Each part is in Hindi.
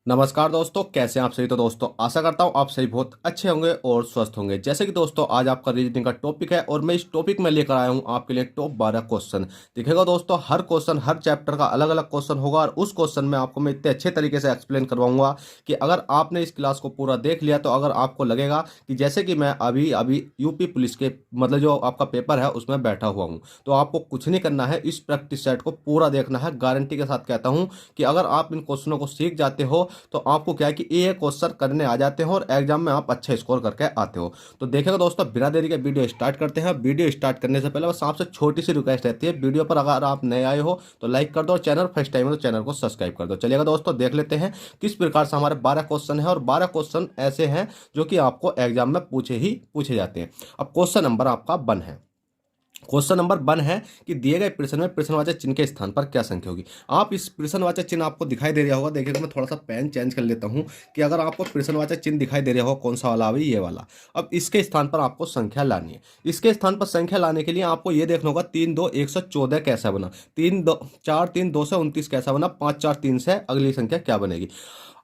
नमस्कार दोस्तों, कैसे हैं आप सही। तो दोस्तों आशा करता हूं आप सही बहुत अच्छे होंगे और स्वस्थ होंगे। जैसे कि दोस्तों आज आपका रीजनिंग का टॉपिक है और मैं इस टॉपिक में लेकर आया हूं आपके लिए टॉप 12 क्वेश्चन। देखिएगा दोस्तों, हर क्वेश्चन हर चैप्टर का अलग अलग क्वेश्चन होगा और उस क्वेश्चन में आपको मैं इतने अच्छे तरीके से एक्सप्लेन करवाऊंगा कि अगर आपने इस क्लास को पूरा देख लिया तो अगर आपको लगेगा कि जैसे कि मैं अभी अभी यूपी पुलिस के मतलब जो आपका पेपर है उसमें बैठा हुआ हूँ। तो आपको कुछ नहीं करना है, इस प्रैक्टिस सेट को पूरा देखना है। गारंटी के साथ कहता हूँ कि अगर आप इन क्वेश्चनों को सीख जाते हो तो आपको क्या है कि ये क्वेश्चन करने आ जाते हो और एग्जाम में आप अच्छा स्कोर करके आते हो। तो देखिएगा दोस्तों, बिना देरी के वीडियो स्टार्ट करते हैं। वीडियो स्टार्ट करने से पहले बस आपसे छोटी सी रिक्वेस्ट रहती है, वीडियो पर अगर आप नए आए हो तो लाइक कर दो और चैनल फर्स्ट टाइम है तो चैनल को सब्सक्राइब कर दो। चलिएगा दोस्तों, देख लेते हैं किस प्रकार से हमारे 12 क्वेश्चन है और 12 क्वेश्चन ऐसे हैं जो कि आपको एग्जाम में पूछे जाते हैं। अब क्वेश्चन नंबर आपका 1 है। क्वेश्चन नंबर 1 है कि दिए गए प्रश्न में प्रश्नवाचक चिन्ह के स्थान पर क्या संख्या होगी। आप इस प्रश्नवाचक चिन्ह आपको दिखाई दे रहा होगा। देखिएगा, मैं थोड़ा सा पेन चेंज कर लेता हूं कि अगर आपको प्रश्नवाचक चिन्ह दिखाई दे रहा होगा कौन सा वाला अभी ये वाला। अब इसके स्थान पर आपको संख्या लानी है। इसके स्थान पर संख्या लाने के लिए आपको ये देखना होगा 3 2 114 कैसा बना, 3 2 4 3 2 से 29 कैसा बना, 5 4 3 से अगली संख्या क्या बनेगी।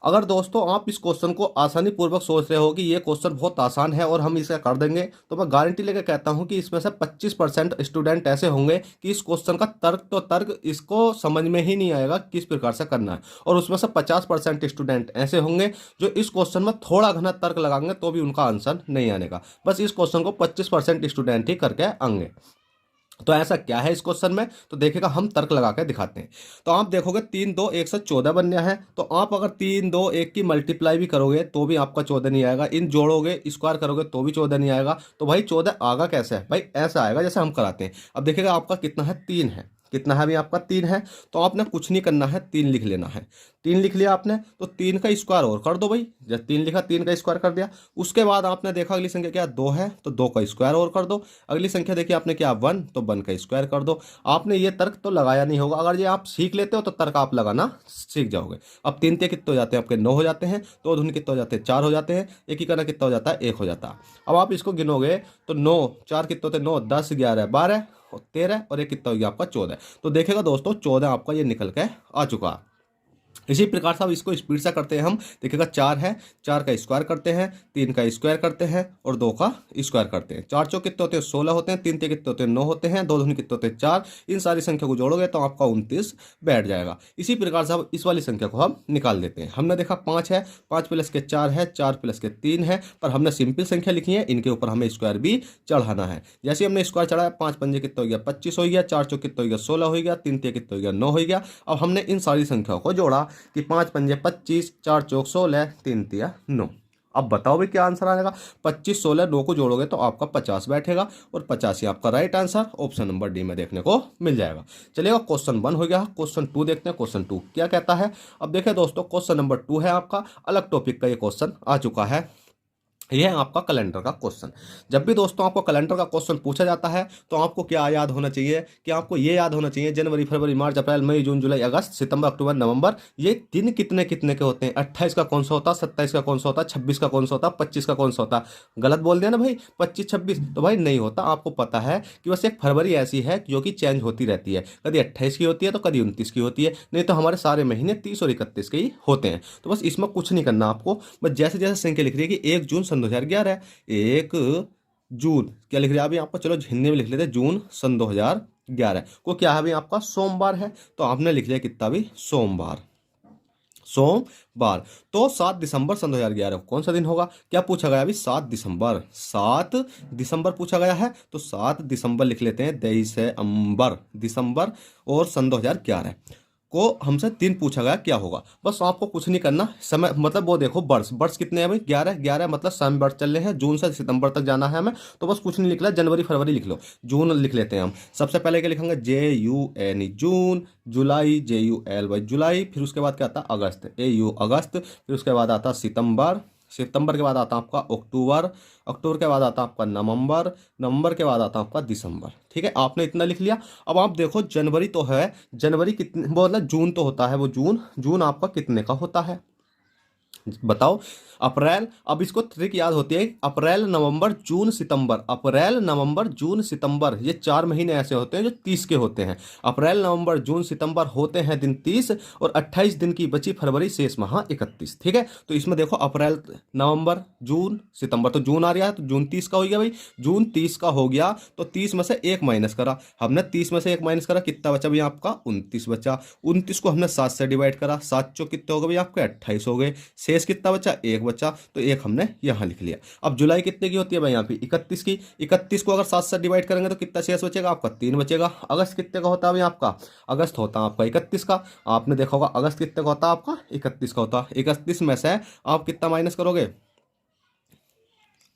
अगर दोस्तों आप इस क्वेश्चन को आसानी पूर्वक सोच रहे हो कि ये क्वेश्चन बहुत आसान है और हम इसे कर देंगे, तो मैं गारंटी लेकर कहता हूं कि इसमें से 25% स्टूडेंट ऐसे होंगे कि इस क्वेश्चन का तर्क इसको समझ में ही नहीं आएगा किस प्रकार से करना है। और उसमें से 50% स्टूडेंट ऐसे होंगे जो इस क्वेश्चन में थोड़ा घना तर्क लगाएंगे तो भी उनका आंसर नहीं आने का। बस इस क्वेश्चन को 25% स्टूडेंट ही करके आएंगे। तो ऐसा क्या है इस क्वेश्चन में, तो देखिएगा हम तर्क लगा के दिखाते हैं। तो आप देखोगे 3 2 114 बन गया है। तो आप अगर 3 2 1 की मल्टीप्लाई भी करोगे तो भी आपका 14 नहीं आएगा। इन जोड़ोगे स्क्वायर करोगे तो भी 14 नहीं आएगा। तो भाई 14 आगा कैसे है भाई, ऐसा आएगा जैसे हम कराते हैं। अब देखिएगा आपका कितना है, 3 है। कितना है अभी आपका, 3 है। तो आपने कुछ नहीं करना है, 3 लिख लेना है। 3 लिख लिया आपने तो 3 का स्क्वायर और कर दो भाई। जब 3 लिखा 3 का स्क्वायर कर दिया। उसके बाद आपने देखा अगली संख्या क्या, 2 है तो 2 का स्क्वायर और कर दो। अगली संख्या देखिए आपने क्या, 1 तो 1 का स्क्वायर कर दो। आपने ये तर्क तो लगाया नहीं होगा, अगर ये आप सीख लेते हो तो तर्क आप लगाना सीख जाओगे। अब 3 ते कितने हो जाते हैं आपके, 9 हो जाते हैं। 2 दूनी कितने हो जाते हैं, 4 हो जाते हैं। एक ही करना कितना हो जाता है, 1 हो जाता है। अब आप इसको गिनोगे तो 9 4 कितने होते हैं, 9 10 11 12 और 13 और एक कितना हो गया आपका 14। तो देखेगा दोस्तों 14 आपका ये निकल के आ चुका। इसी प्रकार से अब इसको स्पीड से करते हैं हम। देखिएगा 4 है, 4 का स्क्वायर करते हैं, 3 का स्क्वायर करते हैं और 2 का स्क्वायर करते हैं। 4 चौक कितने होते हैं, 16 होते हैं। 3 ते कितने होते हैं, 9 होते हैं। 2 दूनी कितने होते हैं, 4। इन सारी संख्या को जोड़ोगे तो आपका 29 बैठ जाएगा। इसी प्रकार से अब इस वाली संख्या को हम निकाल देते हैं। हमने देखा 5 है, 5 प्लस के 4 है, 4 प्लस के 3 है। पर हमने सिंपल संख्या लिखी है, इनके ऊपर हमें स्क्वायर भी चढ़ाना है। जैसे हमने स्क्वायर चढ़ाया, 5 पंजे कितने हो गया, 25 हो गया। 4 चौक कितने हो गया, 16 हो गया। 3 ते कितने हो गया, 9 हो गया। अब हमने इन सारी संख्याओं को जोड़ा कि 5 पंजे 25, 4 चौक 16, 3 तिया 9। अब बताओ भाई क्या आंसर आएगा। 25 16 9 को जोड़ोगे तो आपका 50 बैठेगा और 50 ही आपका right answer option number D में देखने को मिल जाएगा। चलिएगा क्वेश्चन 1 हो गया। क्वेश्चन 2 देखते हैं, क्वेश्चन 2 क्या कहता है। अब देखिए दोस्तों, क्वेश्चन नंबर 2 है आपका, अलग टॉपिक का ये क्वेश्चन आ चुका है। यह है आपका कैलेंडर का क्वेश्चन। जब भी दोस्तों आपको कैलेंडर का क्वेश्चन पूछा जाता है तो आपको क्या याद होना चाहिए कि आपको ये याद होना चाहिए जनवरी फरवरी मार्च अप्रैल मई जून जुलाई अगस्त सितंबर अक्टूबर नवंबर, ये दिन कितने कितने के होते हैं। 28 का कौन सा होता, 27 का कौन सा होता, 26 का कौन सा होता, 25 का कौन सा होता। गलत बोल दिया ना भाई, 25 26 तो भाई नहीं होता। आपको पता है कि बस एक फरवरी ऐसी है जो कि चेंज होती रहती है, कभी 28 की होती है तो कभी 29 की होती है, नहीं तो हमारे सारे महीने 30 और 31 के ही होते हैं। तो बस इसमें कुछ नहीं करना आपको, बस जैसे जैसे संख्या लिख रही है कि 1 जून सन 2011 है। 1 जून क्या लिख रहे हैं अभी आपको, चलो हिंदी में लिख लेते हैं, जून सन 2011 को क्या है अभी आपका, सोमवार है। तो आपने लिख लिया कितना भी, सोमवार। सोमवार तो 7 दिसंबर सन 2011 कौन सा दिन होगा, क्या पूछा गया अभी, 7 दिसंबर। 7 दिसंबर पूछा गया है तो 7 दिसंबर लिख लेते हैं, 23 दिसंबर और सन 2011 को हमसे दिन पूछा गया क्या होगा। बस आपको कुछ नहीं करना, समय मतलब वो देखो वर्ष, वर्ष कितने हैं भाई, 11 11 मतलब समय वर्ष चल रहे हैं, जून से सितंबर तक जाना है हमें। तो बस कुछ नहीं लिख रहा, जनवरी फरवरी लिख लो, जून लिख लेते हैं हम। सबसे पहले क्या लिखेंगे, JUN जून, जुलाई JULY जुलाई, फिर उसके बाद क्या आता है अगस्त, AU अगस्त, फिर उसके बाद आता सितंबर, सितंबर के बाद आता आपका अक्टूबर, अक्टूबर के बाद आता आपका नवंबर, नवंबर के बाद आता आपका दिसंबर। ठीक है, आपने इतना लिख लिया। अब आप देखो जनवरी तो है, जनवरी कितने वो मतलब जून तो होता है, वो जून, जून आपका कितने का होता है, बताओ। अप्रैल, अब इसको ट्रिक याद होती है, अप्रैल नवंबर जून सितंबर, अप्रैल नवंबर जून सितंबर, ये 4 महीने ऐसे होते हैं जो 30 के होते हैं। अप्रैल नवंबर जून सितंबर होते हैं दिन 30, और 28 दिन की बची फरवरी, शेष माह 31। ठीक है, तो इसमें देखो अप्रैल नवंबर जून सितंबर, तो जून आ रहा है तो जून 30 का हो गया भाई। जून 30 का हो गया तो 30 में से एक माइनस करा हमने, 30 में से एक माइनस करा, कितना बचा भाई आपका 29 बचा। 29 को हमने 7 से डिवाइड करा, 7 चौक कितने हो गए भाई आपके 28 हो गए। शेष कितना बचा, एक बचा, तो एक हमने यहाँ लिख लिया। अब जुलाई कितने की होती है भाई यहाँ पे 31 की, 31 को अगर 7 से डिवाइड करेंगे तो कितना शेष बचेगा आपका 3 बचेगा। अगस्त कितने का होता है भाई आपका, अगस्त होता है आपका 31 का। आपने देखा होगा अगस्त कितने का होता है आपका 31 का होता है। 31 में से आप कितना माइनस करोगे,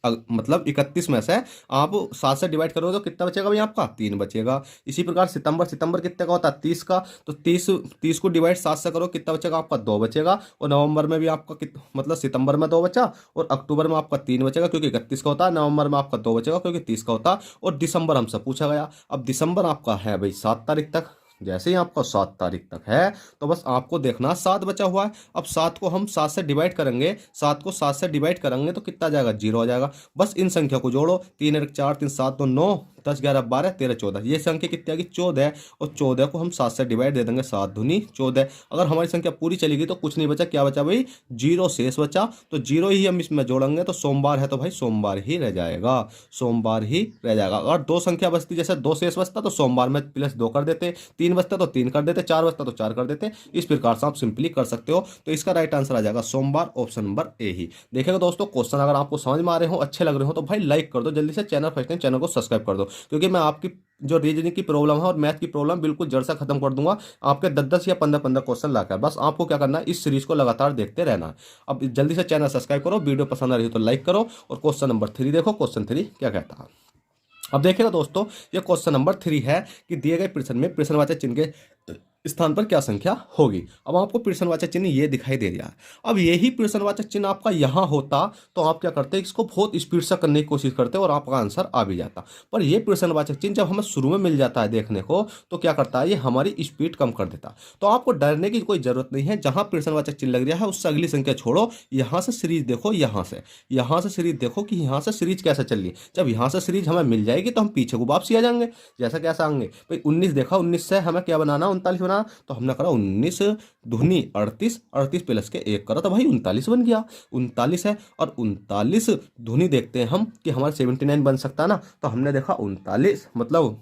मतलब 31 में से आप 7 से डिवाइड करोगे तो कितना बचेगा भाई आपका 3 बचेगा। इसी प्रकार सितंबर, सितंबर कितने का होता है 30 का, तो 30 को डिवाइड 7 से करो, कितना बचेगा आपका 2 बचेगा। और नवंबर में भी आपका मतलब सितंबर में 2 बचा, और अक्टूबर में आपका 3 बचेगा क्योंकि 31 का होता है। नवंबर में आपका 2 बचेगा क्योंकि 30 का होता है। और दिसंबर हमसे पूछा गया, अब दिसंबर आपका है भाई 7 तारीख तक। जैसे ही आपका 7 तारीख तक है तो बस आपको देखना 7 बचा हुआ है। अब 7 को हम 7 से डिवाइड करेंगे, 7 को 7 से डिवाइड करेंगे तो कितना जाएगा, 0 आ जाएगा। बस इन संख्या को जोड़ो, 3 1 4 3 7 2 9 10 11 12 13 14, ये संख्या कितनी आ गई 14। और 14 को हम 7 से डिवाइड दे देंगे, 7 दूनी 14। अगर हमारी संख्या पूरी चलेगी तो कुछ नहीं बचा, क्या बचा भाई 0 शेष बचा। तो 0 ही हम इसमें जोड़ेंगे तो सोमवार है तो भाई सोमवार ही रह जाएगा, सोमवार ही रह जाएगा। अगर 2 संख्या बचती, जैसे 2 शेष बचता तो सोमवार में +2 कर देते, 3 बचता तो 3 कर देते, 4 बचता तो 4 कर देते। इस प्रकार से आप सिंपली कर सकते हो। तो इसका राइट आंसर आ जाएगा सोमवार, ऑप्शन नंबर ए ही। देखिएगा दोस्तों, क्वेश्चन अगर आपको समझ में आ रहे हो, अच्छे लग रहे हो तो भाई लाइक कर दो जल्दी से। चैनल फर्स्ट टाइम चैनल को सब्सक्राइब कर दो, क्योंकि मैं आपकी जो रीजनिंग की प्रॉब्लम है और मैथ की प्रॉब्लम बिल्कुल जड़ से खत्म कर दूंगा आपके 10-10 या 15-15 क्वेश्चन लाकर। बस आपको क्या करना है, इस सीरीज को लगातार देखते रहना है। अब जल्दी से चैनल सब्सक्राइब करो, वीडियो पसंद आ रही हो तो लाइक करो। और क्वेश्चन नंबर 3 देखो, क्वेश्चन 3 क्या कहता है। अब देखिएगा दोस्तों, ये क्वेश्चन नंबर 3 है कि दिए गए प्रश्न में प्रश्नवाचक चिन्ह के स्थान पर क्या संख्या होगी। अब आपको प्रश्नवाचक चिन्ह ये दिखाई दे रहा है। अब यही प्रश्नवाचक चिन्ह आपका यहाँ होता तो आप क्या करते, इसको बहुत स्पीड से करने की कोशिश करते और आपका आंसर आ भी जाता। पर ये प्रश्नवाचक चिन्ह जब हमें शुरू में मिल जाता है देखने को, तो क्या करता है, ये हमारी स्पीड कम कर देता। तो आपको डरने की कोई जरूरत नहीं है। जहां प्रश्नवाचक चिन्ह लग रहा है उससे अगली संख्या छोड़ो, यहाँ से सीरीज देखो, यहाँ से सीरीज देखो कि यहाँ से सीरीज कैसे चल रही है। जब यहाँ से सीरीज हमें मिल जाएगी तो हम पीछे को वापसी आ जाएंगे। जैसा कैसे आएंगे भाई, 19 देखा, 19 से हमें क्या बनाना, 39 बनाना। तो हमने करा 19 दूनी 38, 38 प्लस के 1 करा तो भाई 39 बन गया, 39 है। और 39 दूनी देखते हैं हम कि हमारा 79 बन सकता है ना। तो हमने देखा 39 मतलब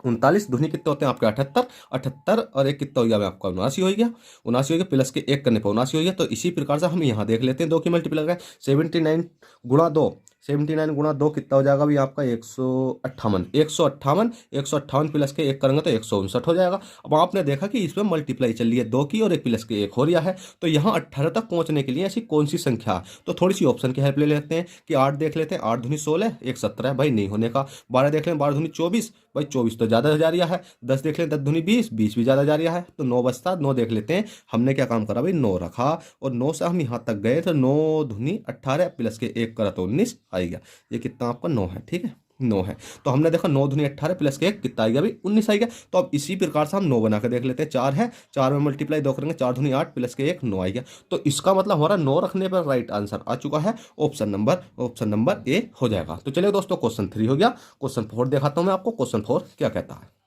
39 दूनी कितने होते हैं आपके 78, 78 और एक कितना हो गया आपका 79 हो गया, 79 हो गया, प्लस के 1 करने पर 79 हो गया। तो इसी प्रकार से हम यहाँ देख लेते हैं, 2 की मल्टीप्लाई करें, 79 गुणा 2, 79 गुणा 2 कितना हो जाएगा भाई आपका 158, 158, 158 प्लस के 1 करेंगे तो 159 हो जाएगा। अब आपने देखा कि इसमें मल्टीप्लाई चल रही है 2 की और 1 प्लस के 1 हो रहा है। तो यहाँ 18 तक पहुंचने के लिए ऐसी कौन सी संख्या, तो थोड़ी सी ऑप्शन की हेल्प ले लेते हैं कि 8 देख लेते हैं, 8 दूनी 16, 1 17 भाई नहीं होने का। 12 देख लें, 12 दूनी 24, भाई 24 तो ज़्यादा जा रहा है। 10 देख लें, 10 दूनी 20, 20 भी ज़्यादा जा रहा है। तो 9 बचता, 9 देख लेते हैं। हमने क्या काम करा भाई 9 रखा, और 9 से हम यहाँ तक गए तो 9 दूनी 18 प्लस के 1 करा तो 19 आएगा। ये कितना आपका 9 है, ठीक है 9 है। तो हमने देखा 9 दूनी 18 प्लस के 1 कितना आएगा भाई 19 आएगा। तो अब इसी प्रकार से हम 9 बना के देख लेते हैं। 4 है, 4 में मल्टीप्लाई 2 करेंगे, 4 दूनी 8 प्लस के 1 9 आएगा। तो इसका मतलब हमारा 9 रखने पर राइट आंसर आ चुका है, ऑप्शन नंबर ए हो जाएगा। तो चलिए दोस्तों, क्वेश्चन 3 हो गया। क्वेश्चन 4 दिखाता हूं मैं आपको, क्वेश्चन 4 क्या कहता है।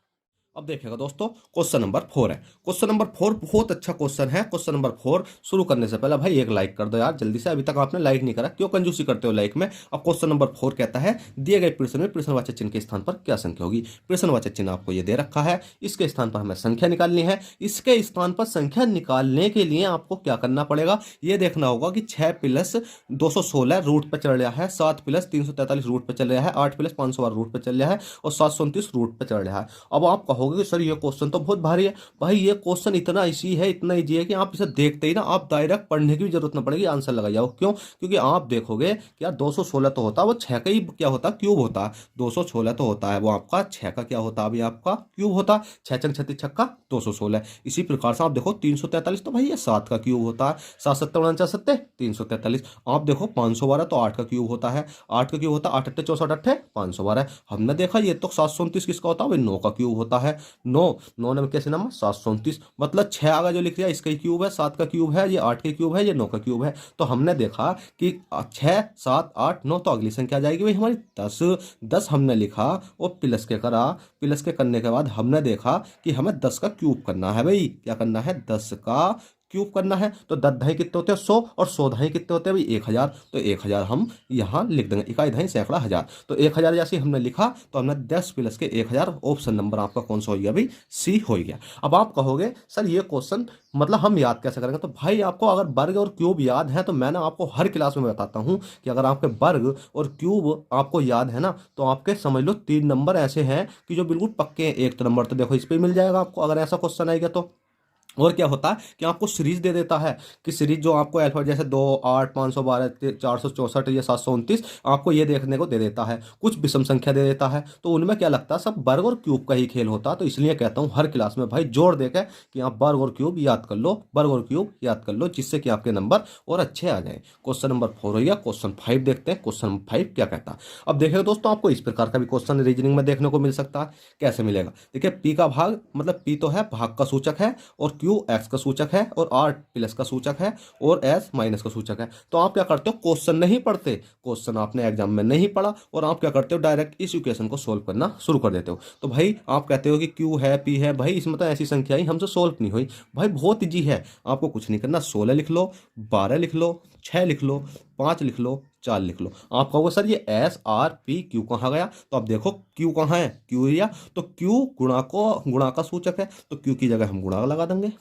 अब देखिएगा दोस्तों, क्वेश्चन नंबर 4 है। क्वेश्चन नंबर 4 बहुत अच्छा क्वेश्चन है। क्वेश्चन नंबर 4 शुरू करने से पहले भाई एक लाइक कर दो यार जल्दी से, अभी तक आपने लाइक नहीं करा, क्यों कंजूसी करते हो लाइक में। अब क्वेश्चन नंबर 4 कहता है, दिए गए प्रश्न में प्रश्नवाचक चिन्ह के स्थान पर क्या संख्या होगी। प्रश्नवाचक चिन्ह आपको ये दे रखा है, इसके स्थान पर हमें संख्या निकालनी है। इसके स्थान पर संख्या निकालने के लिए आपको क्या करना पड़ेगा, ये देखना होगा कि 6 प्लस 216 रूट पर चल रहा है, 7 प्लस 343 रूट पर चल रहा है, 8 प्लस 512 रूट पर चल रहा है, और 729 रूट पर चल रहा है। अब आप कहोगे कि सर ये क्वेश्चन तो बहुत भारी है। भाई ये क्वेश्चन इतना इजी है, इतना इजी है कि आप इसे देखते ही ना आप डायरेक्ट पढ़ने की भी जरूरत ना पड़ेगी, आंसर लगा जाओ। क्यों, क्योंकि आप देखोगे कि यार 216 तो होता है वो 6 का ही क्या होता है क्यूब होता है। 216 तो होता है वो आपका 6 का क्या होता है अभी आपका क्यूब होता है। 6 छंग 36 छक्का 216। इसी प्रकार से आप देखो 343 तो भाई ये 7 का क्यूब होता है। 7 7 49 7 343। आप देखो 512 तो 8 का क्यूब होता है, 8 का क्यूब होता है 8 8 64 8 512। हमने देखा ये तो 729 किसका होता है भाई 9 का क्यूब होता है। है 9, 9 में कैसे नंबर 729, मतलब 6 आगे जो लिख दिया इसका ही क्यूब है, 7 का क्यूब है, ये 8 के क्यूब है, ये 9 का क्यूब है। तो हमने देखा कि 6, 7, 8, 9, तो अगली संख्या आ जाएगी भाई हमारी 10। 10 हमने लिखा और प्लस के करा, प्लस के करने के बाद हमने देखा कि हमें 10 का क्यूब करना है भाई। क्या करना है? 10 का क्यूब करना है। तो 10 ढाई कितने होते हैं? 100, और 100 ढाई कितने होते हैं भाई? 1000। तो 1000 हम यहाँ लिख देंगे, इकाई ढाई सैकड़ा हजार। तो 1000 जैसे हमने लिखा तो हमने 10 प्लस के 1000, ऑप्शन नंबर आपका कौन सा हो गया भाई? सी हो गया। अब आप कहोगे सर ये क्वेश्चन मतलब हम याद कैसे करेंगे? तो भाई आपको अगर वर्ग और क्यूब याद है तो मैं ना आपको हर क्लास में बताता हूँ कि अगर आपके वर्ग और क्यूब आपको याद है ना तो आपके समझ लो 3 नंबर ऐसे हैं कि जो बिल्कुल पक्के हैं। एक तो नंबर तो देखो इस पे मिल जाएगा आपको अगर ऐसा क्वेश्चन आएगा तो। और क्या होता है कि आपको सीरीज दे देता है कि सीरीज जो आपको अल्फाबेट जैसे 2, 8, 512, 464 या 729 आपको ये देखने को दे देता है। कुछ विषम संख्या दे देता है तो उनमें क्या लगता है सब वर्ग और क्यूब का ही खेल होता है। तो इसलिए कहता हूँ हर क्लास में भाई जोर देकर कि आप वर्ग और क्यूब याद कर लो, वर्ग और क्यूब याद कर लो, जिससे कि आपके नंबर और अच्छे आ जाए। क्वेश्चन नंबर 4 हो गया। क्वेश्चन 5 देखते हैं। क्वेश्चन नंबर 5 क्या कहता है? अब देखिए दोस्तों आपको इस प्रकार का भी क्वेश्चन रीजनिंग में देखने को मिल सकता है। कैसे मिलेगा? देखिए पी का भाग मतलब पी तो है भाग का सूचक है, और क्यू एक्स का सूचक है, और आर प्लस का सूचक है, और एस माइनस का सूचक है। तो आप क्या करते हो? क्वेश्चन नहीं पढ़ते, क्वेश्चन आपने एग्जाम में नहीं पढ़ा, और आप क्या करते हो? डायरेक्ट इस इक्वेशन को सोल्व करना शुरू कर देते हो। तो भाई आप कहते हो कि क्यू है पी है, भाई इसमें तो ऐसी संख्या ही हमसे सोल्व नहीं हुई। भाई बहुत ईजी है, आपको कुछ नहीं करना। 16 लिख लो, 12 लिख लो, 6 लिख लो, 5 लिख लो, 4 लिख लो। आप कहोगे सर ये एस आर पी क्यू कहाँ गया? तो आप देखो क्यू कहाँ है, क्यू या तो क्यू गुणा का सूचक है, तो क्यू की जगह हम गुणा लगा देंगे।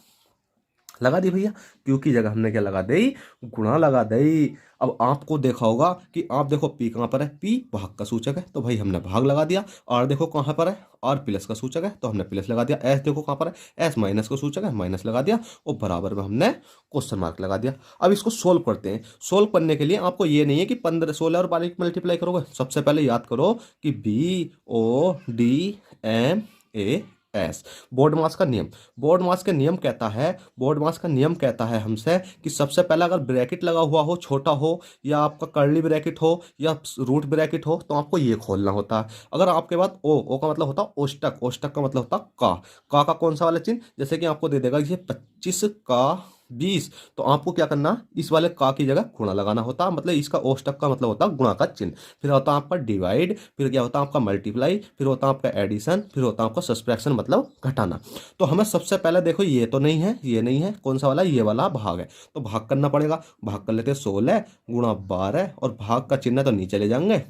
लगा दी भैया। क्यू की जगह हमने क्या लगा दी? गुणा लगा दी। अब आपको देखा होगा कि आप देखो पी कहाँ पर है? पी भाग का सूचक है तो भाई हमने भाग लगा दिया। आर देखो कहाँ पर है? आर प्लस का सूचक है तो हमने प्लस लगा दिया। एस देखो कहाँ पर है? एस माइनस का सूचक है, माइनस लगा दिया, और बराबर में हमने क्वेश्चन मार्क लगा दिया। अब इसको सोल्व करते हैं। सोल्व करने के लिए आपको ये नहीं है कि 15, 16 और 12 मल्टीप्लाई करोगे। सबसे पहले याद करो कि B O D M A S, BODMAS का नियम। बोर्ड मास का नियम कहता है, बोर्ड मास का नियम कहता है हमसे कि सबसे पहले अगर ब्रैकेट लगा हुआ हो, छोटा हो, या आपका कर्ली ब्रैकेट हो, या रूट ब्रैकेट हो, तो आपको ये खोलना होता है। अगर आपके पास ओ का मतलब होता है ओष्टक, ओष्टक का मतलब होता है का कौन सा वाला चिन्ह? जैसे कि आपको दे देगा ये 25 का 20, तो आपको क्या करना? इस वाले का की जगह गुणा लगाना होता है, मतलब इसका ओष्टक का मतलब होता है गुणा का चिन्ह। फिर होता है आपका डिवाइड, फिर क्या होता है आपका मल्टीप्लाई, फिर होता है आपका एडिशन, फिर होता है आपका सब्सट्रैक्शन मतलब घटाना। तो हमें सबसे पहले देखो ये तो नहीं है, ये नहीं है, कौन सा वाला? ये वाला भाग है, तो भाग करना पड़ेगा। भाग कर लेते हैं 16 गुणा 12, और भाग का चिन्ह तो नीचे ले जाएंगे,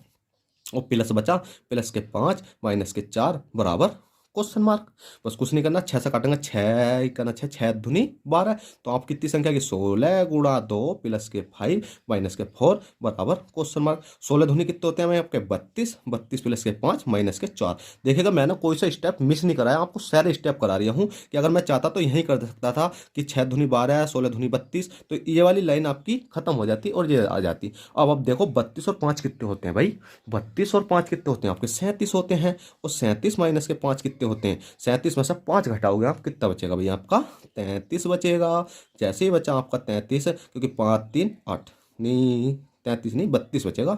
और प्लस बचा, प्लस के 5 माइनस के 4 बराबर क्वेश्चन मार्क। बस कुछ नहीं करना, 6 से काटेंगे, 6 करना, 6 6 दूनी 12। तो आप कितनी संख्या की? 16 गुणा 2 प्लस के 5 माइनस के 4 बराबर क्वेश्चन मार्क। 16 दूनी कितने होते हैं हमें आपके? 32, 32 प्लस के 5 माइनस के 4। देखिएगा मैंने कोई सा स्टेप मिस नहीं कराया, आपको सारे स्टेप करा रहा हूँ कि अगर मैं चाहता तो यही कर सकता था कि 6 दूनी 12, 16 दूनी 32, तो ये वाली लाइन आपकी खत्म हो जाती और ये आ जाती। अब देखो 32 और 5 कितने होते हैं भाई? 32 और 5 कितने होते हैं आपके? 37 होते हैं। और 37 माइनस के 5 कितने होते हैं? 37 में से 5 घटाओगे आप, कितना बचेगा भैया आपका? 33 बचेगा। जैसे ही बचा आपका 33, क्योंकि 5 3 8, नहीं 33 नहीं 32 बचेगा।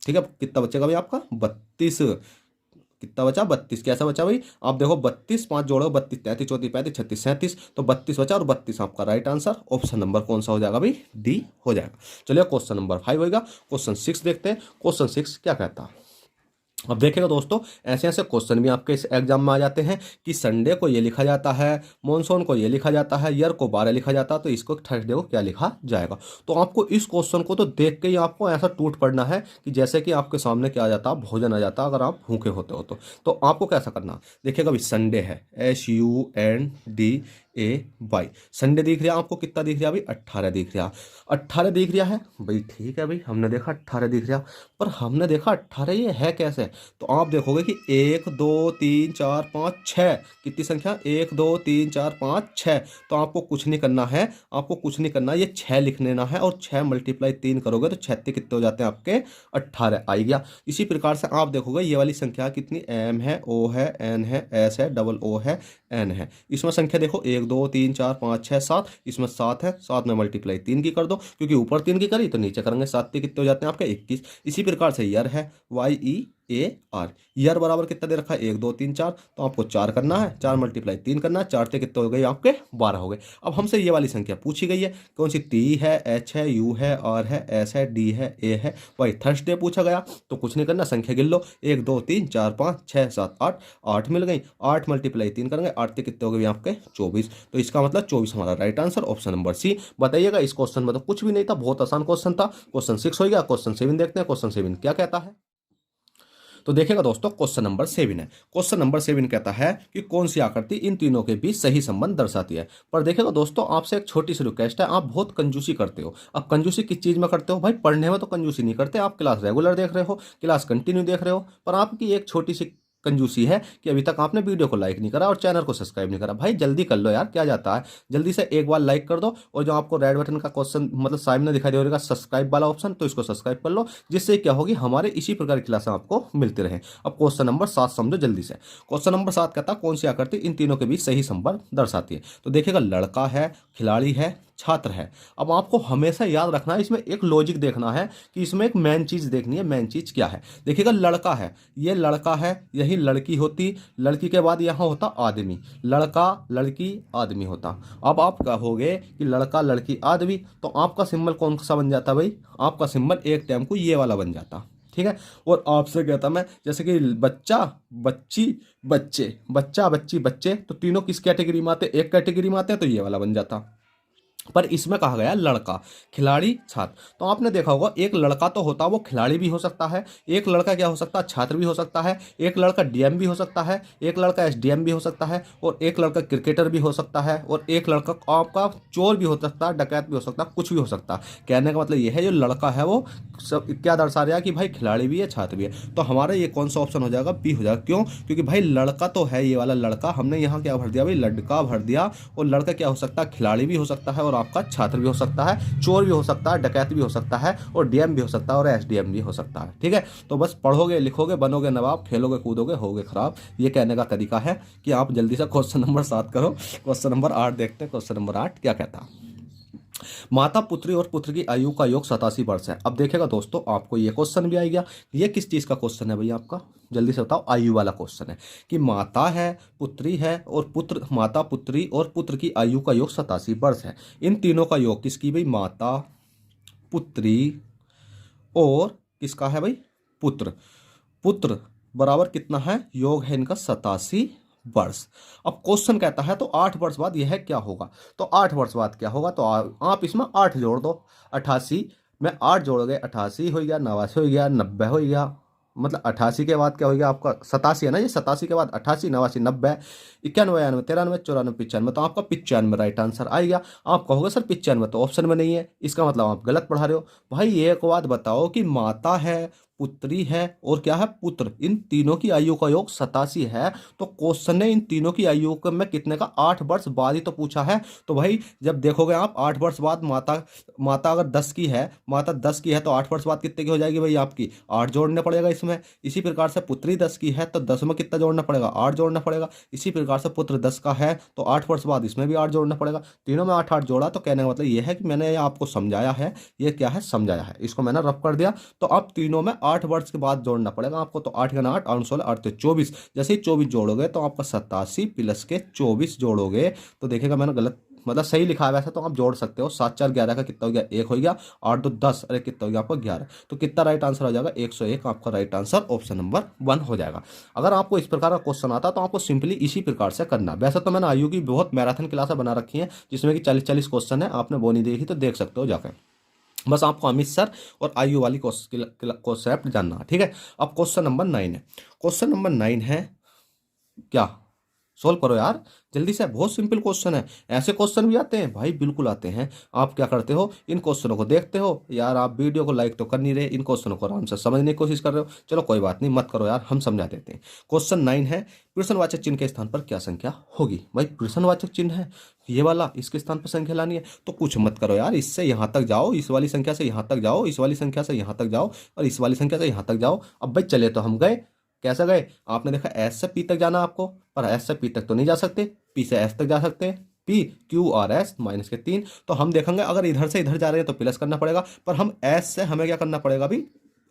ठीक है, कितना बचेगा भाई आपका? 32। कितना बचा? 32। कैसा बचा भाई? आप देखो 32 5 जोड़ो, 32 33 34 35 36 37, तो 32 बचा, और 32 आपका राइट आंसर। ऑप्शन नंबर कौन सा हो जाएगा भाई? डी हो जाएगा। चलिए क्वेश्चन नंबर 5 होगा। क्वेश्चन 6 देखते हैं। क्वेश्चन 6 क्या कहता है? अब देखिएगा दोस्तों, ऐसे ऐसे क्वेश्चन भी आपके इस एग्जाम में आ जाते हैं कि संडे को ये लिखा जाता है, मॉनसून को ये लिखा जाता है, ईयर को 12 लिखा जाता है, तो इसको थर्सडे को क्या लिखा जाएगा? तो आपको इस क्वेश्चन को तो देख के ही आपको ऐसा टूट पड़ना है कि जैसे कि आपके सामने क्या आ जाता है? भोजन आ जाता है, अगर आप भूखे होते हो तो आपको कैसा करना? देखिएगा भाई संडे है, SUNDAY, संडे दिख रहा है आपको? कितना दिख रहा है भाई? 18 दिख रहा है। 18 दिख रहा है भाई, ठीक है भाई, हमने देखा 18 दिख रहा, पर हमने देखा 18 ये है कैसे? तो आप देखोगे कि 1 2 3 4 5 6, कितनी संख्या? 1 2 3 4 5 6। तो आपको कुछ नहीं करना है, आपको कुछ नहीं करना, ये 6 लिख लेना है, और 6 मल्टीप्लाई 3 करोगे तो 36 कितने हो जाते हैं आपके? 18 आ गया। इसी प्रकार से आप देखोगे ये वाली संख्या कितनी? M है, O है, N है, S है, डबल O है, N है। इसमें संख्या देखो 1 2 3 4 5 6 7, इसमें 7 है, 7 में मल्टीप्लाई 3 की कर दो, क्योंकि ऊपर 3 की करी तो नीचे करेंगे 7 कितने हो जाते हैं आपके? 21। इसी प्रकार से ईयर है, YE ए आर। ईयर बराबर कितना दे रखा है 1 2 3 4, तो आपको 4 करना है, 4 × 3 करना है, 4 से कितने हो गए आपके 12 हो गए। अब हमसे ये वाली संख्या पूछी गई है, कौन सी, टी है, एच है, यू है, आर है, एस है, डी है, ए है, वाई। थर्सडे पूछा गया तो कुछ नहीं करना, संख्या गिन लो, 1 2 3 4 5 6 7 8, 8 मिल गई, 8 × 3 करेंगे, 8 से कितने हो गए आपके 24, तो इसका मतलब 24 हमारा right answer option number C. बताइएगा इस क्वेश्चन में तो कुछ भी नहीं था, बहुत आसान क्वेश्चन था। क्वेश्चन 6 हो गया, क्वेश्चन 7 देखते हैं, क्वेश्चन 7 क्या कहता है। तो देखिएगा दोस्तों, क्वेश्चन नंबर 7 है। क्वेश्चन नंबर 7 कहता है कि कौन सी आकृति इन तीनों के बीच सही संबंध दर्शाती है। पर देखिएगा दोस्तों, आपसे एक छोटी सी रिक्वेस्ट है, आप बहुत कंजूसी करते हो। अब कंजूसी किस चीज में करते हो भाई, पढ़ने में तो कंजूसी नहीं करते, आप क्लास रेगुलर देख रहे हो, क्लास कंटिन्यू देख रहे हो, पर आपकी एक छोटी सी कंजूसी है कि अभी तक आपने वीडियो को लाइक नहीं करा और चैनल को सब्सक्राइब नहीं करा। भाई जल्दी कर लो यार, क्या जाता है, जल्दी से एक बार लाइक कर दो, और जो आपको रेड बटन का क्वेश्चन मतलब सामने दिखाई दे रहा सब्सक्राइब वाला ऑप्शन, तो इसको सब्सक्राइब कर लो, जिससे क्या होगी हमारे इसी प्रकार की क्लासें आपको मिलती रहे। अब क्वेश्चन नंबर 7 समझो जल्दी से। क्वेश्चन नंबर 7 कहता है कौन सी आकृति इन तीनों के बीच सही संबंध दर्शाती है। तो देखिएगा, लड़का है, खिलाड़ी है, छात्र है। अब आपको हमेशा याद रखना है, इसमें एक लॉजिक देखना है कि इसमें एक मेन चीज देखनी है, मेन चीज क्या है। देखिएगा, लड़का है, ये लड़का है, यही लड़की होती, लड़की के बाद यहां होता आदमी, लड़का लड़की आदमी होता। अब आप कहोगे कि लड़का लड़की आदमी, तो आपका सिंबल कौन सा बन जाता भाई, आपका सिंबल एक टाइम को ये वाला बन जाता, ठीक है। और आपसे कहता मैं, जैसे कि बच्चा बच्ची बच्चे, बच्चा बच्ची बच्चे, तो तीनों किस कैटेगरी में आते, एक कैटेगरी में आते हैं, तो ये वाला बन जाता। पर इसमें कहा गया लड़का, खिलाड़ी, छात्र। तो आपने देखा होगा एक लड़का तो होता वो खिलाड़ी भी हो सकता है, एक लड़का क्या हो सकता है, छात्र भी हो सकता है, एक लड़का डीएम भी हो सकता है, एक लड़का एसडीएम भी हो सकता है, और एक लड़का क्रिकेटर भी हो सकता है, और एक लड़का आपका चोर भी हो सकता है, डकैत भी हो सकता है, कुछ भी हो सकता है। कहने का मतलब यह है जो लड़का है वो सब क्या दर्शा रहा है कि भाई खिलाड़ी भी है, छात्र भी है। तो हमारा ये कौन सा ऑप्शन हो जाएगा, बी हो जाएगा। क्यों, क्योंकि भाई लड़का तो है, ये वाला लड़का, हमने यहाँ क्या भर दिया भाई, लड़का भर दिया, और लड़का क्या हो सकता है, खिलाड़ी भी हो सकता है, और आपका छात्र भी हो सकता है, चोर भी हो सकता है, डकैत भी हो सकता है, और डीएम भी हो सकता है, और एसडीएम भी हो सकता है, ठीक है। तो बस पढ़ोगे लिखोगे बनोगे नवाब, खेलोगे कूदोगे होगे खराब, ये कहने का तरीका है कि आप जल्दी से क्वेश्चन नंबर 7 करो। क्वेश्चन नंबर 8 देखते हैं। क्वेश्चन नंबर 8 क्या कहता है, माता पुत्री और पुत्र की आयु का योग 87 वर्ष है। अब देखेगा दोस्तों, आपको ये क्वेश्चन भी आ गया, ये किस चीज का क्वेश्चन है भैया आपका, जल्दी से बताओ। आयु वाला क्वेश्चन है कि माता है, पुत्री है, और पुत्र, माता पुत्री और पुत्र की आयु का योग 87 वर्ष है। इन तीनों का योग किसकी भाई, माता पुत्री और किसका है भाई, पुत्र। पुत्र बराबर कितना है, योग है इनका 87 वर्ष। अब क्वेश्चन कहता है तो 8 वर्ष बाद यह क्या होगा, तो 8 वर्ष बाद क्या होगा, तो आप इसमें 8 जोड़ दो, 88 में 8 जोड़ गए, 88 हो गया, 89 हो गया, 90 हो गया, मतलब 88 के बाद क्या हो गया आपका 87 है ना, ये 87 के बाद 88 89 90 91 91 93 94 95, तो आपका 95 राइट आंसर आएगा। आप कहोगे सर 95 तो ऑप्शन में नहीं है, इसका मतलब आप गलत पढ़ा रहे हो। भाई एक बात बताओ कि माता है, पुत्री है, और क्या है, पुत्र, इन तीनों की आयु का योग 87 है, तो क्वेश्चन ने इन तीनों की आयु में कितने का 8 वर्ष बाद ही तो पूछा है। तो भाई जब देखोगे आप 8 वर्ष बाद माता, माता अगर 10 की है, माता 10 की है, तो 8 वर्ष बाद कितने की हो जाएगी भाई आपकी, 8 जोड़ने पड़ेगा इसमें। इसी प्रकार से पुत्री 10 की है, तो 10 में कितना जोड़ना पड़ेगा, 8 जोड़ना पड़ेगा। इसी प्रकार से पुत्र 10 का है, तो 8 वर्ष बाद इसमें भी 8 जोड़ना पड़ेगा। तीनों में 8 8 जोड़ा, तो कहने का मतलब यह है कि मैंने आपको समझाया है, ये क्या है, समझाया है, इसको मैंने रफ कर दिया। तो अब तीनों में 8 वर्ष के बाद जोड़ना पड़ेगा आपको, तो 8 का 8 8 16 8 24, जैसे ही 24 जोड़ोगे तो आपका 87 प्लस के 24 जोड़ोगे, तो देखेगा मैंने गलत मतलब सही लिखा है वैसे तो आप जोड़ सकते हो। 7 4 11 का कितना हो गया, 1 हो गया, 8 2 10, अरे कितना हो गया आपका 11, तो कितना राइट आंसर हो जाएगा 101, आपका राइट आंसर ऑप्शन नंबर 1 हो जाएगा। अगर आपको इस प्रकार का क्वेश्चन आता तो आपको सिंपली इसी प्रकार से करना। वैसे तो मैंने आयु की बहुत मैराथन क्लासें बना रखी हैं, जिसमें कि 40 क्वेश्चन है, आपने वो नहीं देखी तो देख सकते हो जाकर। बस आपको अमित सर और आयु वाली कॉन्सेप्ट जानना, ठीक है। अब क्वेश्चन नंबर 9 है। क्वेश्चन नंबर 9 है, क्या सोल्व करो यार जल्दी से, बहुत सिंपल क्वेश्चन है। ऐसे क्वेश्चन भी आते हैं भाई, बिल्कुल आते हैं। आप क्या करते हो, इन क्वेश्चनों को देखते हो यार, आप वीडियो को लाइक तो कर नहीं रहे, इन क्वेश्चनों को आराम से समझने की कोशिश कर रहे हो। चलो कोई बात नहीं, मत करो यार, हम समझा देते हैं। क्वेश्चन 9 है, प्रश्नवाचक चिन्ह के स्थान पर क्या संख्या होगी। भाई प्रश्नवाचक चिन्ह है ये वाला, इसके स्थान पर संख्या लानी है, तो कुछ मत करो यार, इससे यहाँ तक जाओ, इस वाली संख्या से यहाँ तक जाओ, इस वाली संख्या से यहाँ तक जाओ, और इस वाली संख्या से यहाँ तक जाओ। अब भाई चले तो हम गए, कैसे गए, आपने देखा एस से पी तक जाना आपको, पर एस से पी तक तो नहीं जा सकते, पी से एस तक जा सकते हैं, P Q R S minus के 3। तो हम देखेंगे अगर इधर से इधर जा रहे हैं तो प्लस करना पड़ेगा, पर हम एस से हमें क्या करना पड़ेगा अभी,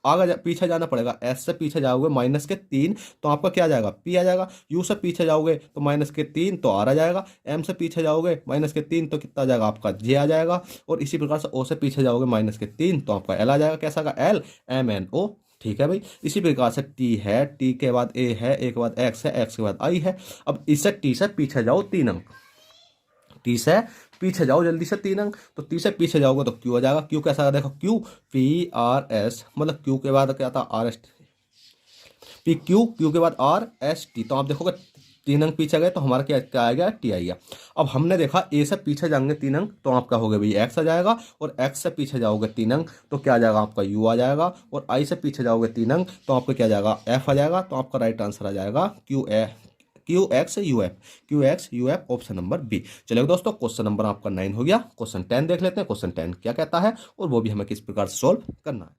आगे पीछे जाना पड़ेगा, एस से पीछे जाओगे माइनस के 3 तो आपका क्या आ जाएगा, पी आ जाएगा। यू से पीछे जाओगे तो माइनस के 3 तो आर आ जाएगा। एम से पीछे जाओगे माइनस के 3 तो कितना आ जाएगा आपका, जे आ जाएगा। और इसी प्रकार से ओ से पीछे जाओगे माइनस के 3 तो आपका एल आ जाएगा। कैसा आएगा, एल एम एन ओ। ठीक है भाई। इसी प्रकार से टी है, टी के बाद ए है, ए के बाद एक्स है, एक्स के बाद आई है। अब इससे टी से पीछे जाओ 3 अंक, टी से पीछे जाओ जल्दी से 3 अंक, तो टी से पीछे जाओगे तो क्यू आ जाएगा। क्यू कैसा आएगा, देखो क्यू पी आर एस, मतलब क्यू के बाद क्या था, R S, P Q, Q के बाद आर एस टी। तो आप देखोगे 3 अंक पीछे गए तो हमारा क्या क्या आएगा, टी आएगा। अब हमने देखा ए से पीछे जाएंगे 3 अंक तो आपका हो गया भाई एक्स आ जाएगा। और एक्स से पीछे जाओगे 3 अंक तो क्या आ जाएगा आपका, यू आ जाएगा। और आई से पीछे जाओगे 3 अंक तो आपका क्या आ जाएगा, एफ आ जाएगा। तो आपका राइट आंसर आ जाएगा Q X U F, Q X U F, option number B. चलिए दोस्तों, क्वेश्चन नंबर आपका 9 हो गया। क्वेश्चन 10 देख लेते हैं, क्वेश्चन 10 क्या कहता है और वो भी हमें किस प्रकार से सोल्व करना है।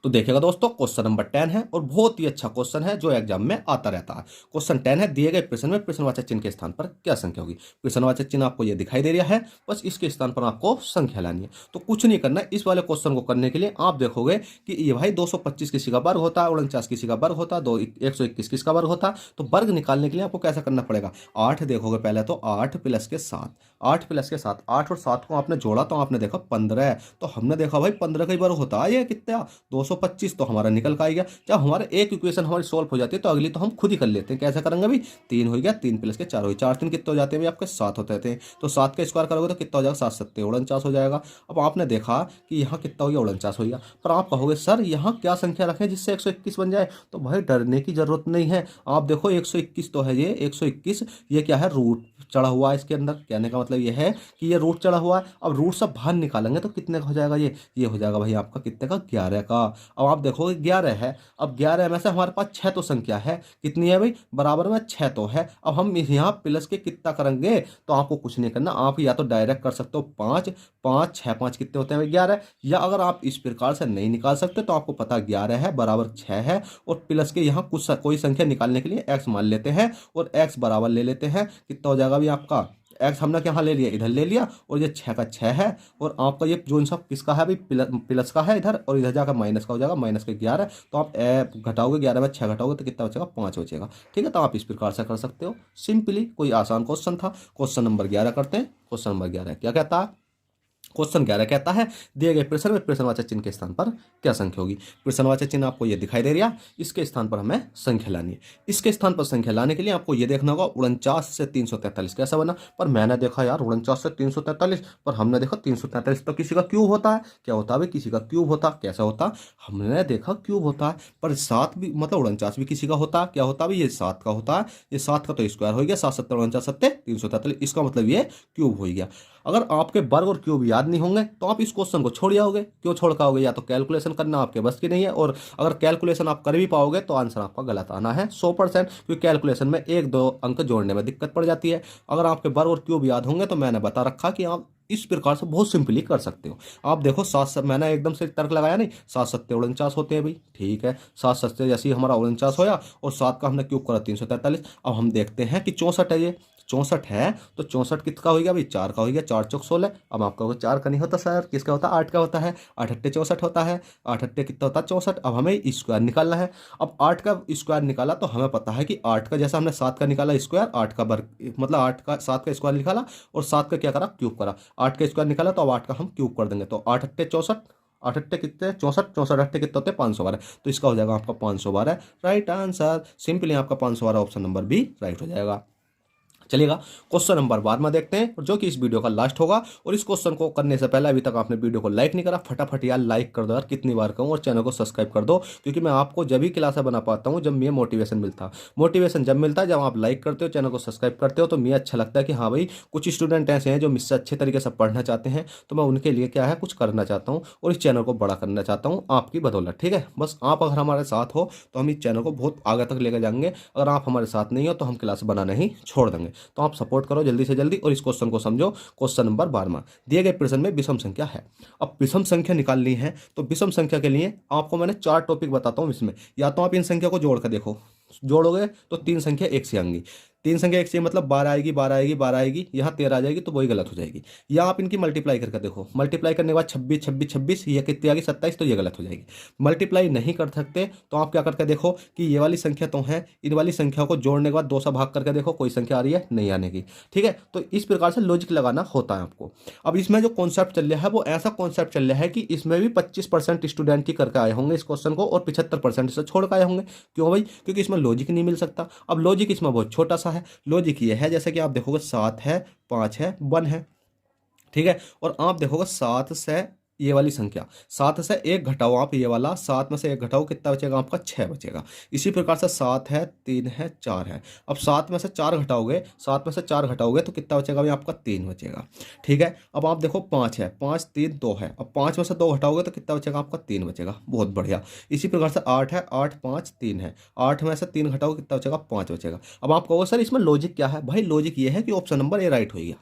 तो देखिएगा दोस्तों, क्वेश्चन नंबर 10 है और बहुत ही अच्छा क्वेश्चन है जो एग्जाम में आता रहता है। क्वेश्चन 10 है, दिए गए प्रश्न में प्रश्नवाचक चिन्ह के स्थान पर क्या संख्या होगी। प्रश्नवाचक चिन्ह आपको ये दिखाई दे रहा है, बस इसके स्थान पर आपको संख्या लानी है। तो कुछ नहीं करना, इस वाले क्वेश्चन को करने के लिए आप देखोगे कि ये भाई 225 किसी का वर्ग होता है, 49 किसी का वर्ग होता है, 121 किसका वर्ग होता है। तो वर्ग निकालने के लिए आपको कैसा करना पड़ेगा, 8 देखोगे पहले तो 8 प्लस के 7, 8 प्लस के 7, 8 और 7 को आपने जोड़ा तो आपने देखा 15। तो हमने देखा भाई 15 का ही वर्ग होता है ये कितना, 225। तो हमारा निकल का आ गया। जब हमारे एक इक्वेशन हमारी सोल्व हो जाती है तो अगली तो हम खुद ही कर लेते हैं। कैसे करेंगे भाई, 3 हो गया, 3 प्लस के 4 हो गया, 4 3 कितने हो जाते हैं भाई आपके 7 होते थे। तो 7 का स्क्वायर करोगे तो कितना हो जाएगा, 7 7 49 हो जाएगा। अब आपने देखा कि यहाँ कितना हो गया, 49 हो गया। पर आप कहोगे सर यहाँ क्या संख्या रखें जिससे 121 बन जाए। तो भाई डरने की जरूरत नहीं है। आप देखो 121 तो है, ये 121 ये क्या है, रूट चढ़ा हुआ है इसके अंदर। कहने का मतलब ये है कि ये रूट चढ़ा हुआ है। अब रूट सब बाहर निकालेंगे तो कितने का हो जाएगा, ये हो जाएगा भाई आपका कितने का, 11 का। अब आप देखोगे 11 है, अब 11 में से हमारे पास 6 तो संख्या है, कितनी है भाई, बराबर में 6 तो है। अब हम यहाँ प्लस के कितना करेंगे, तो आपको कुछ नहीं करना, आप या तो डायरेक्ट कर सकते हो 5 5 6 5 कितने होते हैं भाई 11। या अगर आप इस प्रकार से नहीं निकाल सकते तो आपको पता 11 है बराबर 6 है, और प्लस के यहाँ कुछ कोई संख्या निकालने के लिए x मान लेते हैं और x बराबर ले लेते हैं। कितना हो जाएगा भाई आपका, एक्स हमने यहाँ ले लिया, इधर ले लिया, और ये 6 का 6 है। और आपका ये जो इन सब किसका है भाई, प्लस का है इधर, और इधर जाकर माइनस का हो जाएगा, माइनस के 11। तो आप घटाओगे 11 में 6 घटाओगे तो कितना बचेगा, 5 बचेगा। ठीक है, तो आप इस प्रकार से कर सकते हो सिंपली। कोई आसान क्वेश्चन था। क्वेश्चन नंबर 11 करते हैं। क्वेश्चन नंबर 11 क्या कहता है, क्वेश्चन 11 कहता है दिए गए प्रश्न में प्रश्नवाचक चिन्ह के स्थान पर क्या संख्या होगी। प्रश्नवाचक चिन्ह आपको ये दिखाई दे रहा है, इसके स्थान पर हमें संख्या लानी है। इसके स्थान पर संख्या लाने के लिए आपको ये देखना होगा 49 से 343 कैसा बना। पर मैंने देखा यार 49 से 343, पर हमने देखा 343 तो किसी का क्यूब होता है। क्या होता है भाई, किसी का क्यूब होता। कैसा होता, हमने देखा क्यूब होता है। पर 7 भी मतलब 49 भी किसी का होता है। क्या होता है भाई, ये 7 का होता है। ये 7 का तो स्क्वायर हो गया, 7 7 49 7 343, इसका मतलब ये क्यूब हो गया। अगर आपके वर्ग और क्यूब याद नहीं होंगे तो आप इस क्वेश्चन को छोड़ जाओगे। क्यों छोड़ पाओगे, या तो कैलकुलेशन करना आपके बस की नहीं है, और अगर कैलकुलेशन आप कर भी पाओगे तो आंसर आपका गलत आना है 100%, क्योंकि कैलकुलेशन में 1 2 अंक जोड़ने में दिक्कत पड़ जाती है। अगर आपके वर्ग और क्यूब याद होंगे तो मैंने बता रखा कि आप इस प्रकार से बहुत सिंपली कर सकते हो। आप देखो 7 मैंने एकदम से तर्क लगाया नहीं, 7 7 49 होते हैं भाई। ठीक है, 7 7 जैसे ही हमारा 49 होया और 7 का हमने क्यूब करा 343। अब हम देखते हैं कि 64 है, ये 64 है तो 64 किसका हो गया भाई, 4 का हो गया, 4 चौक 16। अब आपका 4 का नहीं होता सर, किसका होता है, 8 का होता है। 8 8 64 होता है, 8 8 कितना होता है 64। अब हमें स्क्वायर निकालना है। अब 8 का स्क्वायर निकाला तो हमें पता है कि 8 का जैसा हमने 7 का निकाला स्क्वायर, 8 का वर्ग मतलब 8 का 7 का स्क्वायर निकाला और 7 का क्या करा, क्यूब करा। 8 का स्क्वायर निकाला तो अब 8 का हम क्यूब कर देंगे। तो 8 8 64, 8 8 कितने 64, 64 8 कितने होते हैं 512। तो इसका हो जाएगा आपका 512 राइट आंसर। सिंपली आपका 512 ऑप्शन नंबर बी राइट हो जाएगा। चलिएगा क्वेश्चन नंबर 12 में देखते हैं, जो कि इस वीडियो का लास्ट होगा। और इस क्वेश्चन को करने से पहले अभी तक आपने वीडियो को लाइक नहीं करा, फटाफट यार लाइक कर दो यार, कितनी बार कहूँ, और चैनल को सब्सक्राइब कर दो, क्योंकि मैं आपको जब भी क्लासें बना पाता हूँ जब मुझे मोटिवेशन मिलता है। मोटिवेशन जब मिलता है जब आप लाइक करते हो, चैनल को सब्सक्राइब करते हो, तो मुझे अच्छा लगता है कि हाँ भाई कुछ स्टूडेंट ऐसे हैं जो मुझसे अच्छे तरीके से पढ़ना चाहते हैं, तो मैं उनके लिए क्या है कुछ करना चाहता हूँ और इस चैनल को बड़ा करना चाहता हूँ आपकी बदौलत। ठीक है, बस आप अगर हमारे साथ हो तो हम इस चैनल को बहुत आगे तक लेकर जाएंगे। अगर आप हमारे साथ नहीं हो तो हम क्लास बनाना ही छोड़ देंगे। तो आप सपोर्ट करो जल्दी से जल्दी और इस क्वेश्चन को समझो। क्वेश्चन नंबर 12 दिए गए प्रश्न में विषम संख्या है। अब विषम संख्या निकालनी है तो विषम संख्या के लिए आपको मैंने 4 टॉपिक बताता हूं इसमें। या तो आप इन संख्या को जोड़ कर देखो, जोड़ोगे तो 3 संख्या एक से आएंगी, तीन संख्या एक चाहिए, मतलब 12 आएगी, 12 आएगी, 12 आएगी, यहाँ 13 आ जाएगी, तो वही गलत हो जाएगी। या आप इनकी मल्टीप्लाई करके देखो, मल्टीप्लाई करने के बाद 26 26 26, ये कितनी आ गई 27, तो ये गलत हो जाएगी। मल्टीप्लाई नहीं कर सकते तो आप क्या करके देखो कि ये वाली संख्या तो है, इन वाली संख्या को जोड़ने के बाद 2 से भाग करके देखो कोई संख्या आ रही है, नहीं आने की। ठीक है, तो इस प्रकार से लॉजिक लगाना होता है आपको। अब इसमें जो कॉन्सेप्ट चल रहा है वो ऐसा कॉन्सेप्ट चल रहा है कि इसमें भी 25% स्टूडेंट ही करके आए होंगे इस क्वेश्चन को, और 75% इसे छोड़ के आए होंगे। क्यों भाई? क्योंकि इसमें लॉजिक नहीं मिल सकता। अब लॉजिक इसमें बहुत छोटा सा है। लॉजिक ये है, जैसे कि आप देखोगे 7 है, 5 है, 1 है, ठीक है, और आप देखोगे 7 से ये वाली संख्या, 7 से 1 घटाओ, आप ये वाला 7 में से 1 घटाओ, कितना बचेगा आपका? 6 बचेगा। इसी प्रकार से 7 है, 3 है, 4 है। अब 7 में से 4 घटाओगे, 7 में से 4 घटाओगे तो कितना बचेगा भाई आपका? 3 बचेगा। ठीक है, अब आप देखो 5 है, 5 3 2 है, अब 5 में से 2 घटाओगे तो कितना बचेगा आपका? 3 बचेगा। बहुत बढ़िया। इसी प्रकार से 8 है, 8 5 3 है, 8 में से 3 घटाओगे कितना बचेगा? 5 बचेगा। अब आप कहोगे सर इसमें लॉजिक क्या है? भाई लॉजिक ये है कि ऑप्शन नंबर ए राइट हो गया,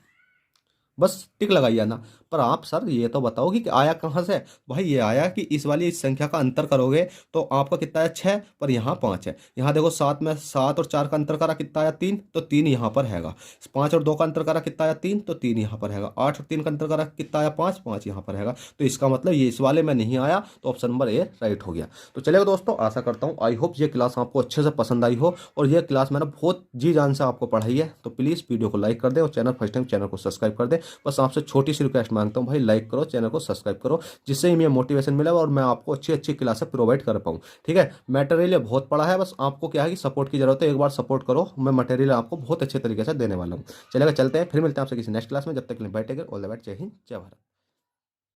बस टिक लगाइए ना। पर आप सर ये तो बताओ कि आया कहाँ से? भाई ये आया कि इस वाली इस संख्या का अंतर करोगे तो आपका कितना है? 6, पर यहाँ 5 है। यहाँ देखो 7 में 7 और 4 का अंतर करा, कितना आया? 3, तो 3 यहाँ पर हैगा। 5 और 2 का अंतर करा, कितना आया? 3, तो 3 यहाँ पर हैगा। 8 और 3 का अंतर करा, कितना आया? 5, 5 यहाँ पर हैगा। तो इसका मतलब ये इस वाले में नहीं आया, तो ऑप्शन नंबर ए राइट हो गया। तो चलेगा दोस्तों, आशा करता हूँ आई होप ये क्लास आपको अच्छे से पसंद आई हो, और ये क्लास मैंने बहुत जी जान से आपको पढ़ाई है। तो प्लीज़ वीडियो को लाइक कर दें, और चैनल फर्स्ट टाइम चैनल को सब्सक्राइब कर दें। बस आपसे छोटी सी रिक्वेस्ट मांगता हूँ भाई, लाइक करो, चैनल को सब्सक्राइब करो, जिससे ही मुझे मोटिवेशन मिले और मैं आपको अच्छी अच्छी क्लासें प्रोवाइड कर पाऊँ। ठीक है, मटेरियल बहुत पड़ा है, बस आपको क्या है कि सपोर्ट की जरूरत है। एक बार सपोर्ट करो, मैं मटेरियल आपको बहुत अच्छे तरीके से देने वाला हूँ। चलेगा, चलते हैं, फिर मिलते हैं आपसे किसी नेक्स्ट क्लास में। जब तक के लिए बैठेंगे, ऑल द बेस्ट, जय हिंद, जय भारत।